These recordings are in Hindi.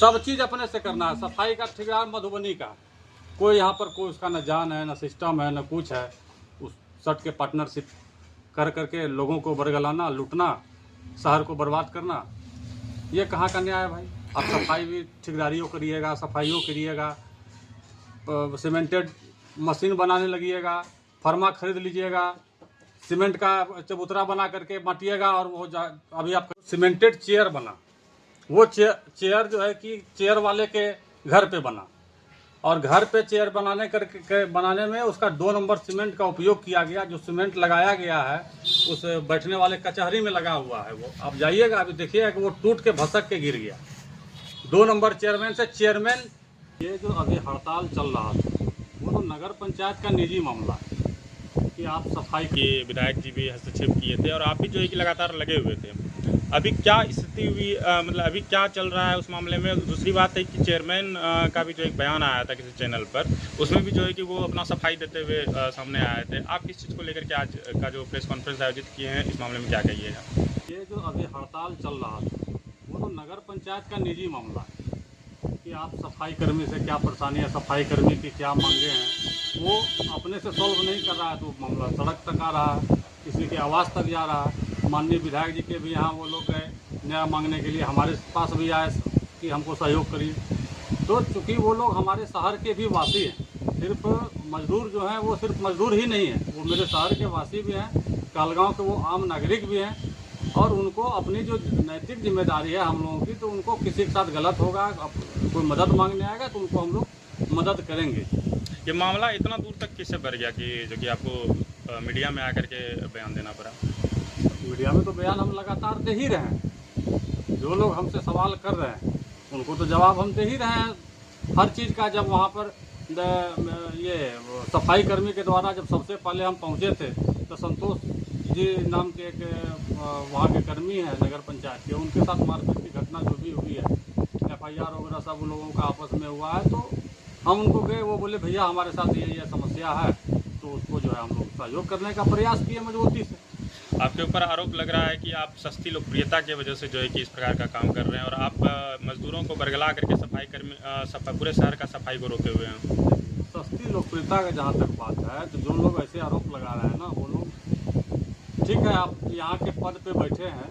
सब चीज़ अपने से करना है। सफाई का ठेकेदार मधुबनी का, कोई यहाँ पर कोई उसका न जान है, न सिस्टम है, न कुछ है। उस सट के पार्टनरशिप कर करके लोगों को बरगलाना, लूटना, शहर को बर्बाद करना, ये कहाँ का न्याय है भाई। आप सफाई भी ठेकेदारियों करिएगा, सफाइयों करिएगा, सीमेंटेड मशीन बनाने लगिएगा, फर्मा खरीद लीजिएगा, सीमेंट का चबूतरा बना करके बांटिएगा, और वो अभी आपका सीमेंटेड चेयर बना, वो चेयर जो है कि चेयर वाले के घर पे बना, और घर पे चेयर बनाने में उसका 2 नंबर सीमेंट का उपयोग किया गया। जो सीमेंट लगाया गया है उस बैठने वाले कचहरी में लगा हुआ है, वो आप जाइएगा अभी देखिएगा कि वो टूट के भसक के गिर गया। 2 नंबर चेयरमैन से चेयरमैन। ये जो अभी हड़ताल चल रहा था वो तो नगर पंचायत का निजी मामला है कि आप सफाई के विधायक जी भी हस्तक्षेप किए थे और आप भी जो है कि लगातार लगे हुए थे। अभी क्या स्थिति हुई, मतलब अभी क्या चल रहा है उस मामले में? दूसरी बात है कि चेयरमैन का भी जो एक बयान आया था किसी चैनल पर, उसमें भी जो है कि वो अपना सफाई देते हुए सामने आए थे। आप किस चीज़ को लेकर के आज का जो प्रेस कॉन्फ्रेंस आयोजित किए हैं, इस मामले में क्या कहिएगा? ये जो अभी हड़ताल चल रहा था वो तो नगर पंचायत का निजी मामला है कि आप सफाई कर्मी से क्या परेशानी है, सफाई कर्मी की क्या मांगे हैं, वो अपने से सॉल्व नहीं कर रहा है। तो मामला सड़क तक आ रहा है, किसी के आवास तक जा रहा है। माननीय विधायक जी के भी यहाँ वो लोग गए न्याय मांगने के लिए, हमारे पास भी आए कि हमको सहयोग करिए। तो चूँकि वो लोग हमारे शहर के भी वासी हैं, सिर्फ मजदूर जो हैं वो सिर्फ मजदूर ही नहीं है, वो मेरे शहर के वासी भी हैं, कहलगाँव के वो आम नागरिक भी हैं, और उनको अपनी जो नैतिक जिम्मेदारी है हम लोगों की, तो उनको किसी के साथ गलत होगा, कोई मदद मांगने आएगा तो उनको हम लोग मदद करेंगे। ये मामला इतना दूर तक किससे बढ़ गया कि जो कि आपको मीडिया में आकर के बयान देना पड़ा? मीडिया में तो बयान हम लगातार दे ही रहे हैं। जो लोग हमसे सवाल कर रहे हैं उनको तो जवाब हम दे ही रहे हैं हर चीज़ का। जब वहाँ पर ये सफाई कर्मी के द्वारा जब सबसे पहले हम पहुँचे थे तो संतोष जी नाम के एक वहाँ के कर्मी हैं नगर पंचायत के, उनके साथ मारपीट की घटना जो भी हुई है, FIR वगैरह सब लोगों का आपस में हुआ है। तो हम उनको गए, वो बोले भैया हमारे साथ ये समस्या है, तो उसको जो है हम लोग सहयोग करने का प्रयास किए मजबूती से। आपके ऊपर आरोप लग रहा है कि आप सस्ती लोकप्रियता की वजह से जो है कि इस प्रकार का काम कर रहे हैं, और आप मजदूरों को बरगला करके सफाई कर्मी पूरे शहर का सफाई को रोके हुए हैं। सस्ती लोकप्रियता का जहाँ तक बात है, तो जो लोग ऐसे आरोप लगा रहे हैं ना, वो लोग ठीक है, आप यहाँ के पद पे बैठे हैं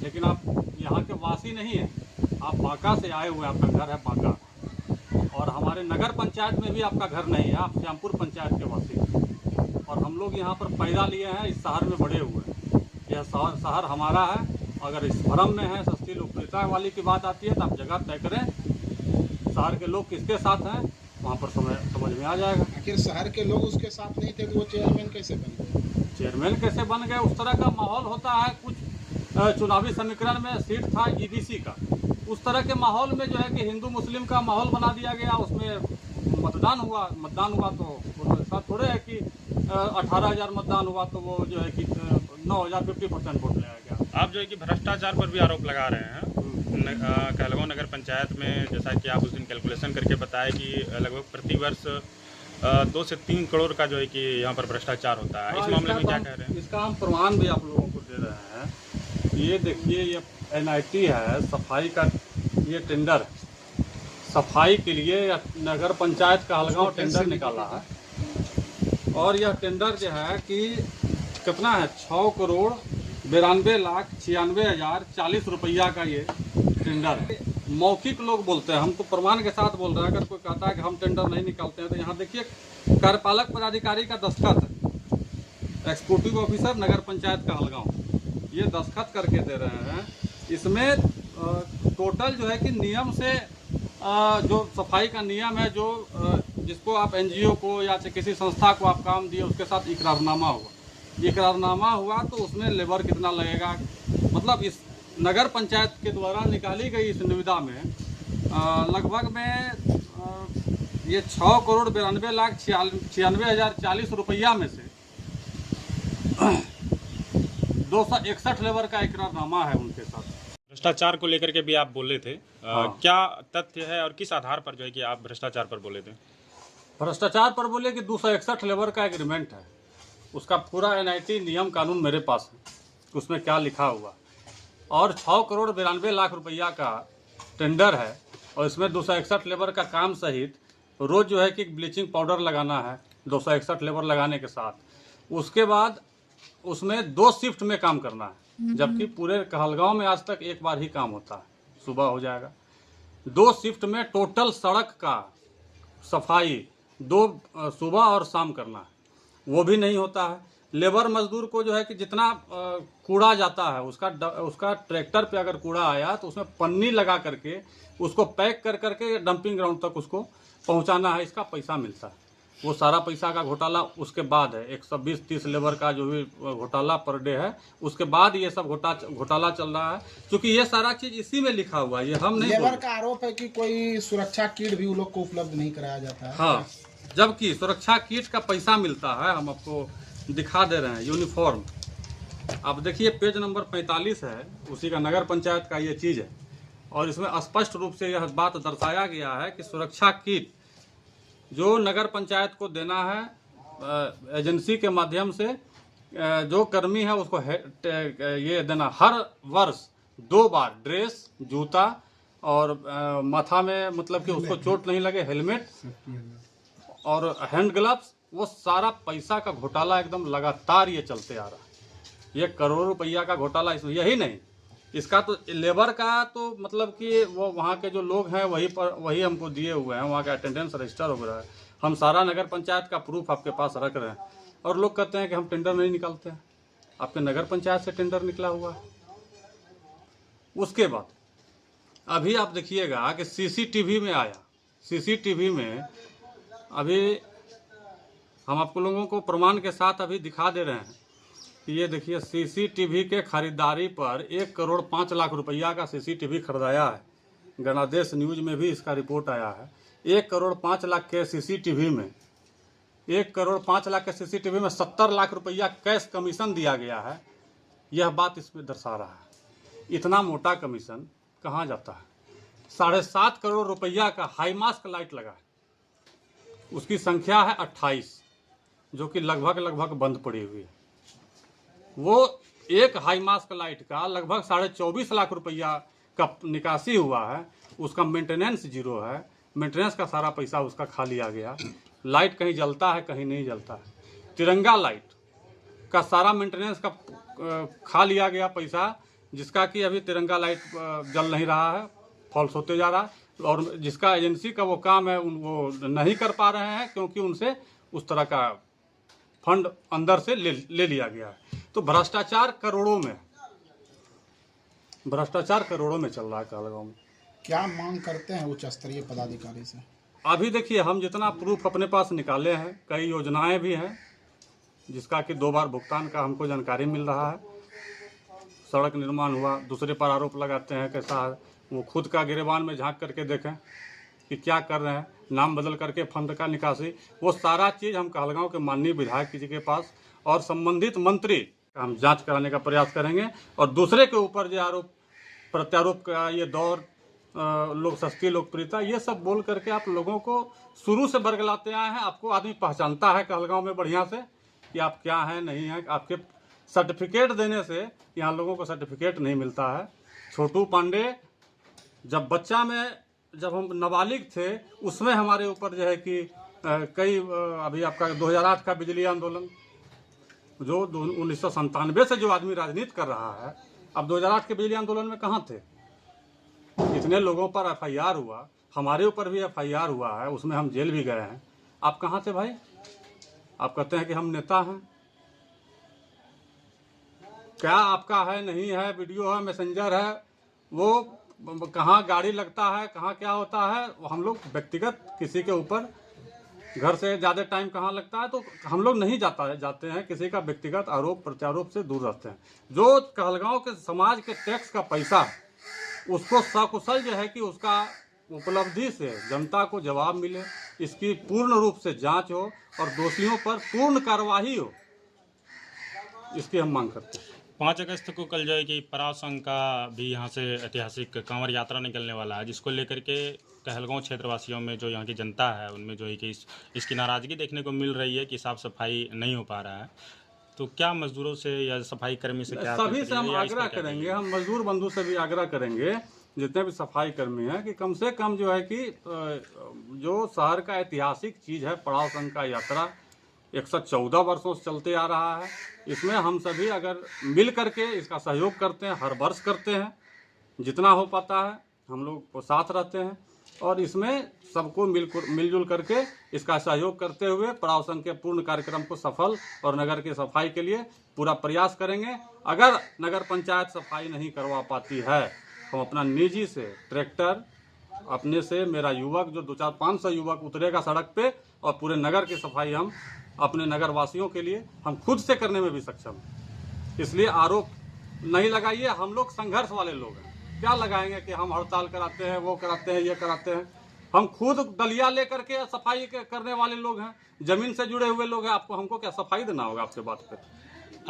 लेकिन आप यहाँ के वासी नहीं हैं। आप बांका से आए हुए हैं, आपका घर है बांका, और हमारे नगर पंचायत में भी आपका घर नहीं है, आप श्यामपुर पंचायत के वासी हैं। और हम लोग यहाँ पर पैदा लिए हैं, इस शहर में बड़े हुए हैं, यह शहर हमारा है। अगर इस भ्रम में है, सस्ती लोकप्रियता वाली की बात आती है, तो आप जगह तय करें, शहर के लोग किसके साथ हैं वहाँ पर समझ में आ जाएगा। आखिर शहर के लोग उसके साथ नहीं थे तो वो चेयरमैन कैसे बन गए? चेयरमैन कैसे बन गए? उस तरह का माहौल होता है। कुछ चुनावी समीकरण में सीट था EDC का, उस तरह के माहौल में जो है कि हिंदू मुस्लिम का माहौल बना दिया गया, उसमें मतदान हुआ तो ऐसा थोड़े है कि 18,000 मतदान हुआ तो वो जो है कि 9,000 50% वोट लिया गया। आप जो है कि भ्रष्टाचार पर भी आरोप लगा रहे हैं। कहलगाँव नगर पंचायत में जैसा कि आप उस दिन कैलकुलेशन करके बताए कि लगभग प्रतिवर्ष 2 से 3 करोड़ का जो है कि यहाँ पर भ्रष्टाचार होता है। इस मामले में क्या कह रहे हैं? इसका हम प्रमाण भी आप लोगों को दे रहे हैं। ये देखिए, ये NIT है सफाई का, ये टेंडर सफाई के लिए नगर पंचायत कहलगाँव टेंडर निकाला है, और यह टेंडर जो है कि कितना है, 6,92,96,040 रुपया का ये टेंडर है। मौखिक लोग बोलते हैं, हम तो प्रमाण के साथ बोल रहे हैं। अगर कोई कहता है कि हम टेंडर नहीं निकालते हैं, तो यहाँ देखिए कार्यपालक पदाधिकारी का दस्तखत है, एक्जीक्यूटिव ऑफिसर नगर पंचायत कहलगाँव, ये दस्तखत करके दे रहे हैं। इसमें टोटल जो है कि नियम से जो सफाई का नियम है, जो जिसको आप NGO को या किसी संस्था को आप काम दिए, उसके साथ इकरारनामा हुआ तो उसमें लेबर कितना लगेगा, मतलब इस नगर पंचायत के द्वारा निकाली गई इस निविदा में लगभग में ये 6,92,96,040 रुपया में से 261 लेबर का इकरारनामा है उनके साथ। भ्रष्टाचार को लेकर के भी आप बोले थे। हाँ। क्या तथ्य है और किस आधार पर जो है कि आप भ्रष्टाचार पर बोले थे? भ्रष्टाचार पर बोले कि 261 लेबर का एग्रीमेंट है, उसका पूरा NIT नियम कानून मेरे पास है, उसमें क्या लिखा हुआ, और 6,92,00,000 रुपया का टेंडर है, और इसमें 261 लेबर का काम सहित रोज़ जो है कि ब्लीचिंग पाउडर लगाना है 261 लेबर लगाने के साथ। उसके बाद उसमें 2 शिफ्ट में काम करना है, जबकि पूरे कहलगांव में आज तक एक बार ही काम होता है, सुबह हो जाएगा। 2 शिफ्ट में टोटल सड़क का सफाई 2 सुबह और शाम करना है, वो भी नहीं होता है। लेबर मजदूर को जो है कि जितना कूड़ा जाता है उसका ट्रैक्टर पे अगर कूड़ा आया तो उसमें पन्नी लगा करके उसको पैक कर करके डंपिंग ग्राउंड तक उसको पहुंचाना है, इसका पैसा मिलता है। वो सारा पैसा का घोटाला उसके बाद है। 120-30 लेबर का जो भी घोटाला पर डे है, उसके बाद ये सब घोटाला चल रहा है, क्योंकि ये सारा चीज इसी में लिखा हुआ है, ये हम नहीं। लेबर का आरोप है कि कोई सुरक्षा किट भी उन लोग को उपलब्ध नहीं कराया जाता है। हाँ, जबकि सुरक्षा किट का पैसा मिलता है। हम आपको दिखा दे रहे हैं यूनिफॉर्म। अब देखिए पेज नंबर 45 है, उसी का नगर पंचायत का ये चीज़ है, और इसमें स्पष्ट रूप से यह बात दर्शाया गया है कि सुरक्षा किट जो नगर पंचायत को देना है एजेंसी के माध्यम से, जो कर्मी है उसको ये देना हर वर्ष 2 बार ड्रेस, जूता और माथा में मतलब कि उसको चोट नहीं लगे, हेलमेट और हैंड ग्लव्स। वो सारा पैसा का घोटाला एकदम लगातार ये चलते आ रहा है। ये करोड़ों रुपया का घोटाला इसमें, यही नहीं, इसका तो लेबर का तो मतलब कि वो वहाँ के जो लोग हैं वही हमको दिए हुए हैं, वहाँ का अटेंडेंस रजिस्टर वगैरह है। हम सारा नगर पंचायत का प्रूफ आपके पास रख रहे हैं, और लोग कहते हैं कि हम टेंडर नहीं निकालते हैं। आपके नगर पंचायत से टेंडर निकला हुआ है। उसके बाद अभी आप देखिएगा कि सीसीटीवी में आया, सीसीटीवी में अभी हम आपको लोगों को प्रमाण के साथ अभी दिखा दे रहे हैं कि ये देखिए सीसीटीवी के खरीदारी पर 1 करोड़ 5 लाख रुपया का सीसीटीवी खरीदाया है। गणादेश न्यूज में भी इसका रिपोर्ट आया है। 1 करोड़ 5 लाख के सीसीटीवी में 1 करोड़ 5 लाख के सीसीटीवी में 70 लाख रुपया कैश कमीशन दिया गया है। यह बात इसमें दर्शा रहा है। इतना मोटा कमीशन कहाँ जाता है? 7.5 करोड़ रुपया का हाई मास्क लाइट लगा है, उसकी संख्या है 28, जो कि लगभग बंद पड़ी हुई है। वो एक हाई मास्क लाइट का लगभग 24.5 लाख रुपया का निकासी हुआ है। उसका मेंटेनेंस 0 है, मेंटेनेंस का सारा पैसा उसका खा लिया गया। लाइट कहीं जलता है, कहीं नहीं जलता है। तिरंगा लाइट का सारा मेंटेनेंस का खा लिया गया पैसा, जिसका कि अभी तिरंगा लाइट जल नहीं रहा है, फॉल्स होते जा रहा है, और जिसका एजेंसी का वो काम है वो नहीं कर पा रहे हैं, क्योंकि उनसे उस तरह का फंड अंदर से ले लिया गया है। तो भ्रष्टाचार करोड़ों में चल रहा है कहलगांव में। क्या मांग करते हैं उच्च स्तरीय पदाधिकारी से? अभी देखिए हम जितना प्रूफ अपने पास निकाले हैं, कई योजनाएं भी हैं जिसका कि 2 बार भुगतान का हमको जानकारी मिल रहा है। सड़क निर्माण हुआ, दूसरे पर आरोप लगाते हैं कैसा है, वो खुद का गिरेबान में झांक करके देखें कि क्या कर रहे हैं, नाम बदल करके फंड का निकासी, वो सारा चीज़ हम कहलगांव के माननीय विधायक जी के पास और संबंधित मंत्री का हम जांच कराने का प्रयास करेंगे। और दूसरे के ऊपर जो आरोप प्रत्यारोप का ये दौर, लोग सस्ती लोकप्रियता, ये सब बोल करके आप लोगों को शुरू से बरगलाते आए हैं। आपको आदमी पहचानता है कहलगांव में बढ़िया से कि आप क्या हैं नहीं हैं। आपके सर्टिफिकेट देने से यहाँ लोगों को सर्टिफिकेट नहीं मिलता है। छोटू पांडे जब बच्चा में, जब हम नाबालिग थे, उसमें हमारे ऊपर जो है कि कई अभी आपका 2008 का बिजली आंदोलन, जो 1997 से जो आदमी राजनीति कर रहा है, अब 2008 के बिजली आंदोलन में कहाँ थे? इतने लोगों पर FIR हुआ, हमारे ऊपर भी FIR हुआ है, उसमें हम जेल भी गए हैं। आप कहाँ थे भाई? आप कहते हैं कि हम नेता हैं। क्या आपका है नहीं है, वीडियो है, मैसेंजर है, वो कहाँ गाड़ी लगता है, कहाँ क्या होता है, हम लोग व्यक्तिगत किसी के ऊपर घर से ज़्यादा टाइम कहाँ लगता है, तो हम लोग नहीं जाते हैं, किसी का व्यक्तिगत आरोप प्रत्यारोप से दूर रहते हैं। जो कहलगांव के समाज के टैक्स का पैसा, उसको सकुशल जो है कि उसका उपलब्धि से जनता को जवाब मिले, इसकी पूर्ण रूप से जांच हो और दोषियों पर पूर्ण कार्रवाई हो, इसकी हम मांग करते हैं। 5 अगस्त को कल जो है कि पराव संघ का भी यहाँ से ऐतिहासिक कांवड़ यात्रा निकलने वाला है, जिसको लेकर के कहलगांव क्षेत्रवासियों में, जो यहाँ की जनता है, उनमें जो है कि इसकी नाराज़गी देखने को मिल रही है कि साफ सफाई नहीं हो पा रहा है। तो क्या मजदूरों से या सफाई कर्मी से क्या सभी से हम आग्रह करेंगे, हम मजदूर बंधु से भी आग्रह करेंगे जितने भी सफाई कर्मी हैं कि कम से कम जो है कि जो शहर का ऐतिहासिक चीज़ है पड़ाव संघ का यात्रा 114 वर्षों से चलते आ रहा है। इसमें हम सभी अगर मिल करके इसका सहयोग करते हैं, हर वर्ष करते हैं, जितना हो पाता है हम लोग को साथ रहते हैं और इसमें सबको मिलजुल करके इसका सहयोग करते हुए पड़ाव संघ के पूर्ण कार्यक्रम को सफल और नगर की सफाई के लिए पूरा प्रयास करेंगे। अगर नगर पंचायत सफाई नहीं करवा पाती है, हम अपना निजी से ट्रैक्टर अपने से, मेरा युवक जो 200-500 युवक उतरेगा सड़क पे और पूरे नगर की सफाई हम अपने नगर वासियों के लिए हम खुद से करने में भी सक्षम हैं। इसलिए आरोप नहीं लगाइए, हम लोग संघर्ष वाले लोग हैं। क्या लगाएंगे कि हम हड़ताल कराते हैं, वो कराते हैं, ये कराते हैं। हम खुद दलिया लेकर के सफाई करने वाले लोग हैं, जमीन से जुड़े हुए लोग हैं। आपको हमको क्या सफाई देना होगा आपसे बात पे?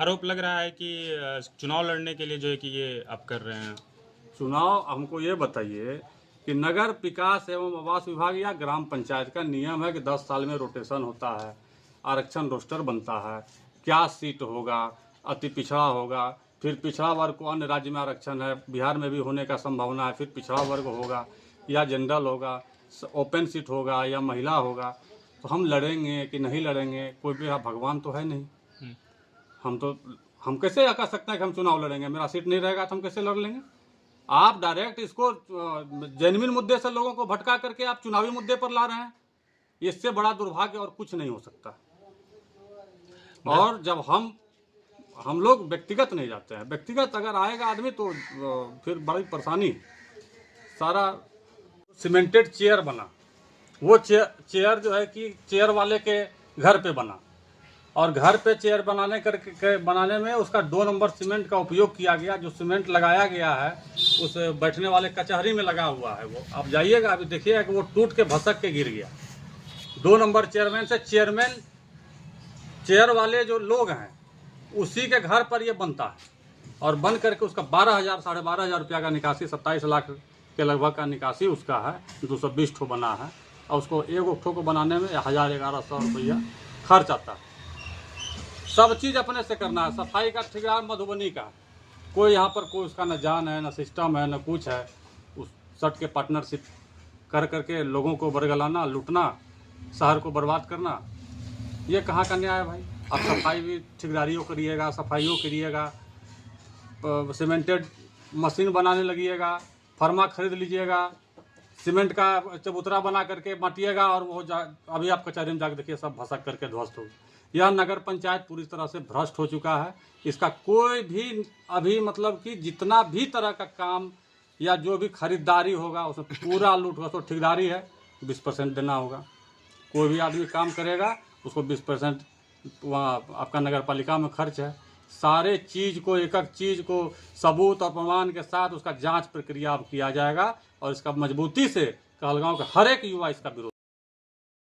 आरोप लग रहा है कि चुनाव लड़ने के लिए जो है कि ये आप कर रहे हैं। चुनाव, हमको ये बताइए कि नगर विकास एवं आवास विभाग या ग्राम पंचायत का नियम है कि 10 साल में रोटेशन होता है, आरक्षण रोस्टर बनता है, क्या सीट होगा, अति पिछड़ा होगा, फिर पिछड़ा वर्ग को अन्य राज्य में आरक्षण है, बिहार में भी होने का संभावना है, फिर पिछड़ा वर्ग होगा या जनरल होगा, ओपन सीट होगा या महिला होगा। तो हम लड़ेंगे कि नहीं लड़ेंगे, कोई भी भगवान तो है नहीं। हम कैसे कह सकते हैं कि हम चुनाव लड़ेंगे? मेरा सीट नहीं रहेगा तो हम कैसे लड़ लेंगे? आप डायरेक्ट इसको जेन्युइन मुद्दे से लोगों को भटका करके आप चुनावी मुद्दे पर ला रहे हैं। इससे बड़ा दुर्भाग्य और कुछ नहीं हो सकता। और जब हम लोग व्यक्तिगत नहीं जाते हैं, व्यक्तिगत अगर आएगा आदमी तो फिर बड़ी परेशानी। सारा सीमेंटेड चेयर बना, वो चेयर जो है कि चेयर वाले के घर पे बना और घर पे चेयर बनाने में उसका 2 नंबर सीमेंट का उपयोग किया गया। जो सीमेंट लगाया गया है उस बैठने वाले कचहरी में लगा हुआ है, वो आप जाइएगा अभी देखिएगा कि वो टूट के भसक के गिर गया। 2 नंबर चेयरमैन से चेयर वाले जो लोग हैं उसी के घर पर ये बनता है और बन करके उसका 12,000 साढ़े 12,000 रुपया का निकासी, 27 लाख के लगभग का निकासी उसका है। 220 ठो बना है और उसको एक ठो को बनाने में 1,000-1,100 रुपया खर्च आता है। सब चीज़ अपने से करना है। सफाई का ठेकेदार मधुबनी का, कोई यहाँ पर कोई उसका न जान है, न सिस्टम है, न कुछ है। उस सट के पार्टनरशिप कर करके लोगों को बरगलाना, लूटना, शहर को बर्बाद करना, ये कहाँ का न्याय है भाई? आप सफाई भी ठेकेदारियों करिएगा, सफाइयों करिएगा, सीमेंटेड मशीन बनाने लगिएगा, फर्मा खरीद लीजिएगा, सीमेंट का चबूतरा बना करके बांटिएगा और वो अभी आप कचहरी में जाकर देखिए सब भसक करके ध्वस्त हो। यह नगर पंचायत पूरी तरह से भ्रष्ट हो चुका है। इसका कोई भी अभी मतलब कि जितना भी तरह का काम या जो भी खरीदारी होगा उसमें पूरा लूट होगा। तो ठेकेदारी है, 20% देना होगा। कोई भी आदमी काम करेगा उसको 20% वहाँ आपका नगर पालिका में खर्च है। सारे चीज़ को, एक एक चीज़ को सबूत और प्रमाण के साथ उसका जांच प्रक्रिया अब किया जाएगा और इसका मजबूती से कहलगांव का हर एक युवा इसका विरोध